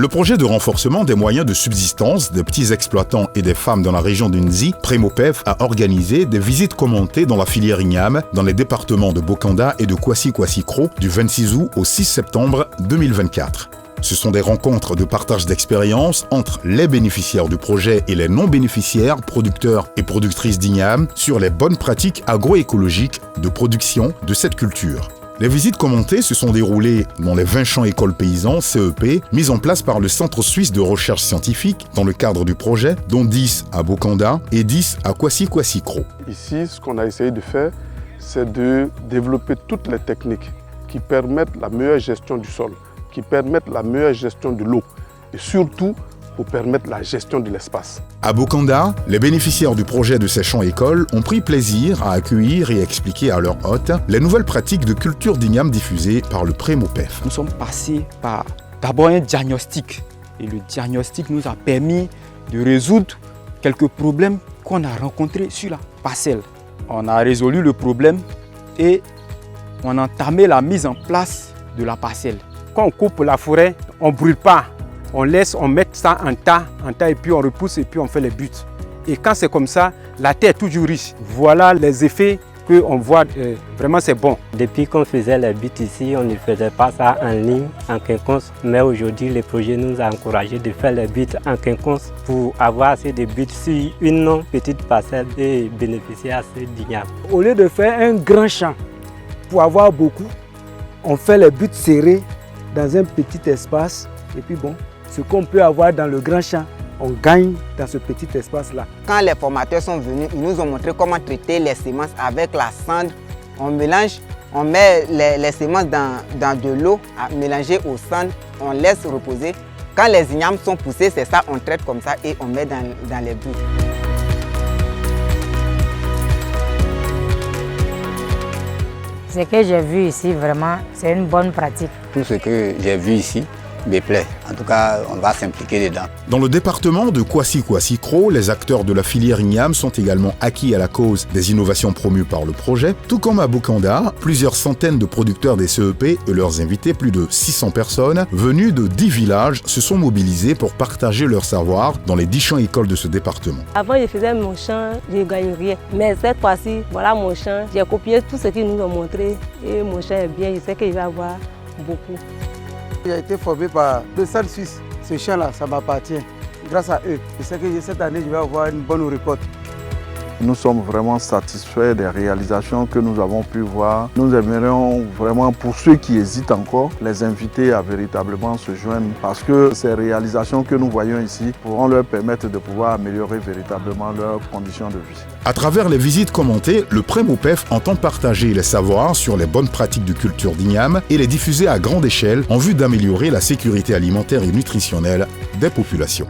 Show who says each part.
Speaker 1: Le projet de renforcement des moyens de subsistance des petits exploitants et des femmes dans la région du Nzi, Premopef, a organisé des visites commentées dans la filière igname dans les départements de Bokanda et de Kwasi-Kwasi-Kro du 26 août au 6 septembre 2024. Ce sont des rencontres de partage d'expériences entre les bénéficiaires du projet et les non-bénéficiaires, producteurs et productrices d'igname, sur les bonnes pratiques agroécologiques de production de cette culture. Les visites commentées se sont déroulées dans les 20 champs écoles paysans CEP mis en place par le Centre suisse de recherche scientifique dans le cadre du projet, dont 10 à Bokanda et 10 à Kwasi-Kwasi-Kro.
Speaker 2: Ici, ce qu'on a essayé de faire, c'est de développer toutes les techniques qui permettent la meilleure gestion du sol, qui permettent la meilleure gestion de l'eau et surtout pour permettre la gestion de l'espace.
Speaker 1: À Bokanda, les bénéficiaires du projet de ces champs-écoles ont pris plaisir à accueillir et expliquer à leurs hôtes les nouvelles pratiques de culture d'igname diffusées par le Premopef.
Speaker 3: Nous sommes passés par d'abord un diagnostic et le diagnostic nous a permis de résoudre quelques problèmes qu'on a rencontrés sur la parcelle. On a résolu le problème et on a entamé la mise en place de la parcelle.
Speaker 4: Quand on coupe la forêt, on ne brûle pas. On laisse, on met ça en tas et puis on repousse et puis on fait les buts. Et quand c'est comme ça, la terre est toujours riche. Voilà les effets qu'on voit, vraiment c'est bon.
Speaker 5: Depuis qu'on faisait les buts ici, on ne faisait pas ça en ligne, en quinconce. Mais aujourd'hui, le projet nous a encouragé de faire les buts en quinconce pour avoir assez de buts sur une petite parcelle et bénéficier assez d'igname.
Speaker 6: Au lieu de faire un grand champ pour avoir beaucoup, on fait les buts serrés dans un petit espace et puis bon, ce qu'on peut avoir dans le grand champ, on gagne dans ce petit espace-là.
Speaker 7: Quand les formateurs sont venus, ils nous ont montré comment traiter les semences avec la cendre. On mélange, on met les semences dans de l'eau mélangée au cendre, on laisse reposer. Quand les ignames sont poussés, c'est ça, on traite comme ça et on met dans les buts.
Speaker 8: Ce que j'ai vu ici, vraiment, c'est une bonne pratique.
Speaker 9: Tout ce que j'ai vu ici me plaît. En tout cas, on va s'impliquer dedans.
Speaker 1: Dans le département de Kwasi-Kwasi-Kro, les acteurs de la filière igname sont également acquis à la cause des innovations promues par le projet. Tout comme à Bokanda, plusieurs centaines de producteurs des CEP et leurs invités, plus de 600 personnes, venus de 10 villages, se sont mobilisés pour partager leur savoir dans les 10 champs écoles de ce département.
Speaker 10: Avant, je faisais mon champ, je ne gagnais rien. Mais cette fois-ci, voilà mon champ. J'ai copié tout ce qu'ils nous ont montré et mon champ est bien. Je sais qu'il va avoir beaucoup.
Speaker 6: J'ai été formé par le Centre suisse. Ce champ-là, ça m'appartient. Grâce à eux, je sais que cette année, je vais avoir une bonne récolte.
Speaker 11: Nous sommes vraiment satisfaits des réalisations que nous avons pu voir. Nous aimerions vraiment, pour ceux qui hésitent encore, les inviter à véritablement se joindre parce que ces réalisations que nous voyons ici pourront leur permettre de pouvoir améliorer véritablement leurs conditions de vie.
Speaker 1: À travers les visites commentées, le Premopef entend partager les savoirs sur les bonnes pratiques de culture d'igname et les diffuser à grande échelle en vue d'améliorer la sécurité alimentaire et nutritionnelle des populations.